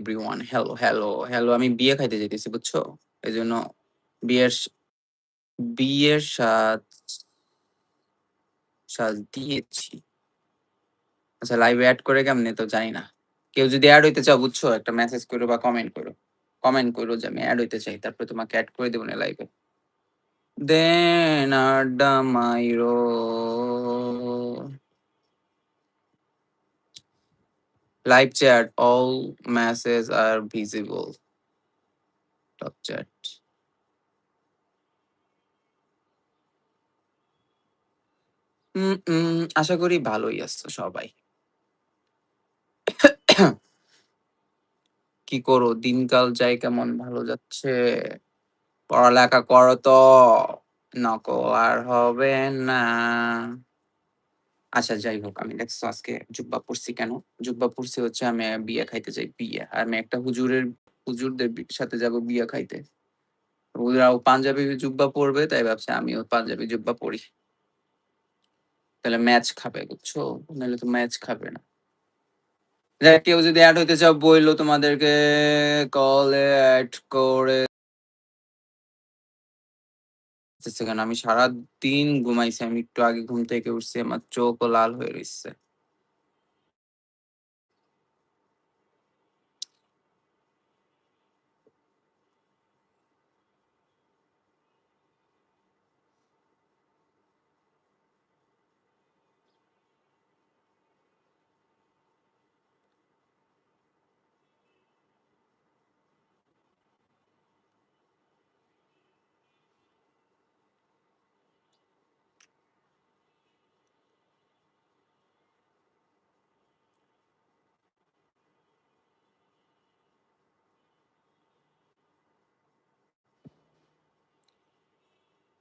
Everyone hello, hello, hello. আমি বিয়ে খাইতে যাইতেছি বুঝছো? এজন্য বিয়ের স বিয়ের সাজ দিয়েছি। আচ্ছা লাইভে এড করে কেমনে তো জানি না। কেউ যদি এড হইতে চাও বুঝছো? একটা মেসেজ করো বা কমেন্ট করো। কমেন্ট করো যে আমি এড হইতে চাই। তারপরে তোমাকে এড করে দেব না লাইভে। দেন আড্ডা মাইরো। Live chat all messages are visible. Top chat. আশা করি ভালোই আছো সবাই। কি করো? দিনকাল যায় কেমন? ভালো যাচ্ছে? পড়ালেখা করো তো। নকল আর হবে না। আচ্ছা যাই হোক, আমি দেখছো আজকে জুব্বা পড়ছি কেন? জুব্বা পড়ছি হচ্ছে আমি বিয়ে খাইতে যাই, বিয়ে। আর আমি একটা হুজুরদের সাথে যাব বিয়ে খাইতে। ওরাও পাঞ্জাবি জুব্বা পড়বে তাই ভাবছি আমিও পাঞ্জাবি জুব্বা পড়ি। তাহলে ম্যাচ খাবে বুঝছো? নাহলে তো ম্যাচ খাবে না। যাক কেউ যদি এড হইতে চাও বইলো তোমাদেরকে কলে এড করে দিতেছে কেন? আমি সারাদিন ঘুমাইছি। আমি একটু আগে ঘুম থেকে উঠছি। আমার চোখও লাল হয়ে রইছে।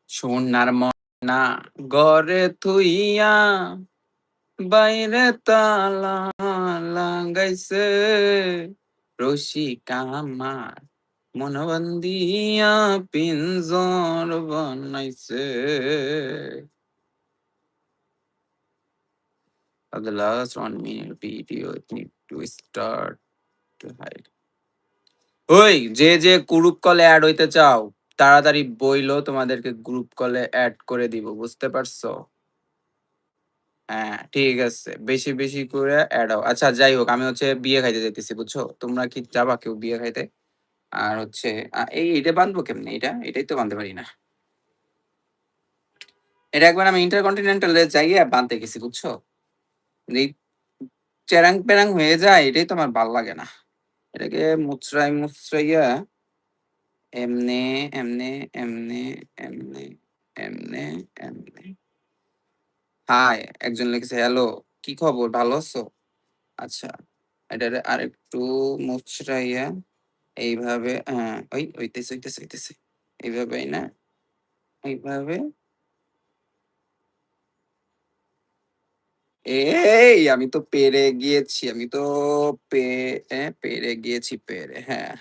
সোনার ময়না ঘরে থুইয়া বাইরে তালা লাগাইছে রসিক আমার মন বান্ধিয়া পিঞ্জর বানাইছে। For the last 1 minute video, it need to start to hide. ওই যে গ্রুপ কলে অ্যাড হইতে চাও তাড়াতাড়ি বইলো তোমাদেরকে গ্রুপ কলে অ্যাড করে দিব বুঝতে পারছো? হ্যাঁ ঠিক আছে, বেশি বেশি করে অ্যাড হও। আচ্ছা যাই হোক, আমি হচ্ছে বিয়ে খাইতে যাইতেছি বুঝছো? তোমরা কি যাবা কেউ বিয়ে খাইতে? আর হচ্ছে এটা বাঁধবো কেমনে? এটাই তো বাঁধতে পারি না। এটা একবার আমি ইন্টারকন্টিনেন্টাল যাইয়া বাঁধতে গেছি বুঝছো? এই চেরাং পেরাং হয়ে যায়, এটাই তো আমার ভাল লাগে না। এটাকে মুচড়াইয়া এমনে, এমনে, এমনে, এমনে, এমনে, এমনে। হাই, একজন লিখেছে হ্যালো, কি খবর? ভালো আছো? আচ্ছা, এটারে আরেকটু মুচড়াইয়া এইভাবে ওই হইতেছে। এইভাবেই না? এইভাবে এই আমি তো পেরে গিয়েছি। আমি তো পে পেরে গিয়েছি হ্যাঁ।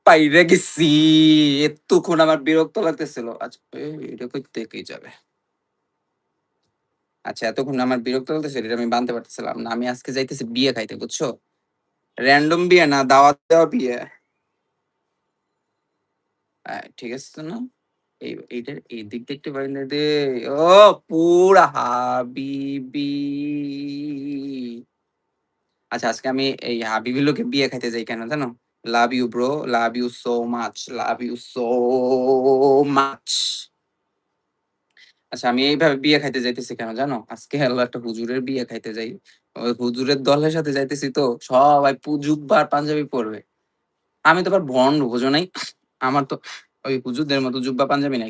পাইরে গেছি। এতক্ষণ আমার বিরক্ত লাগতেছিল। আচ্ছা এটা কই থেকেই যাবে। আচ্ছা এতক্ষণ আমার বিরক্ত লাগতেছিল এটা আমি মানতে পারতেছিলাম না। আমি আজকে যাইতেছি বিয়ে খাইতে বুঝছো? র‍্যান্ডম বিয়ে না, দাওয়াত দেওয়া বিয়ে। ঠিক আছে তো না? এইটার এই দিকটা একটু বাইন্দা দে। ও পুরা হাবিবি। আচ্ছা আজকে আমি এই হাবিবি লোকে বিয়ে খাইতে যাই কেন জানো? Love you bro, love you so much, love you so much. আচ্ছা আমি এইভাবে বিয়ে খাইতে যাইতেছি কেন জানো? আজকে হলো একটা হুজুরের বিয়ে খাইতে যাই। ওই হুজুরের দলের সাথে যাইতেছি তো সবাই জুব্বা আর পাঞ্জাবি পড়বে। আমি তো আবার ভন্ড বুঝো নাই? আমার তো ওই হুজুরদের মতো জুব্বা পাঞ্জাবি নাই।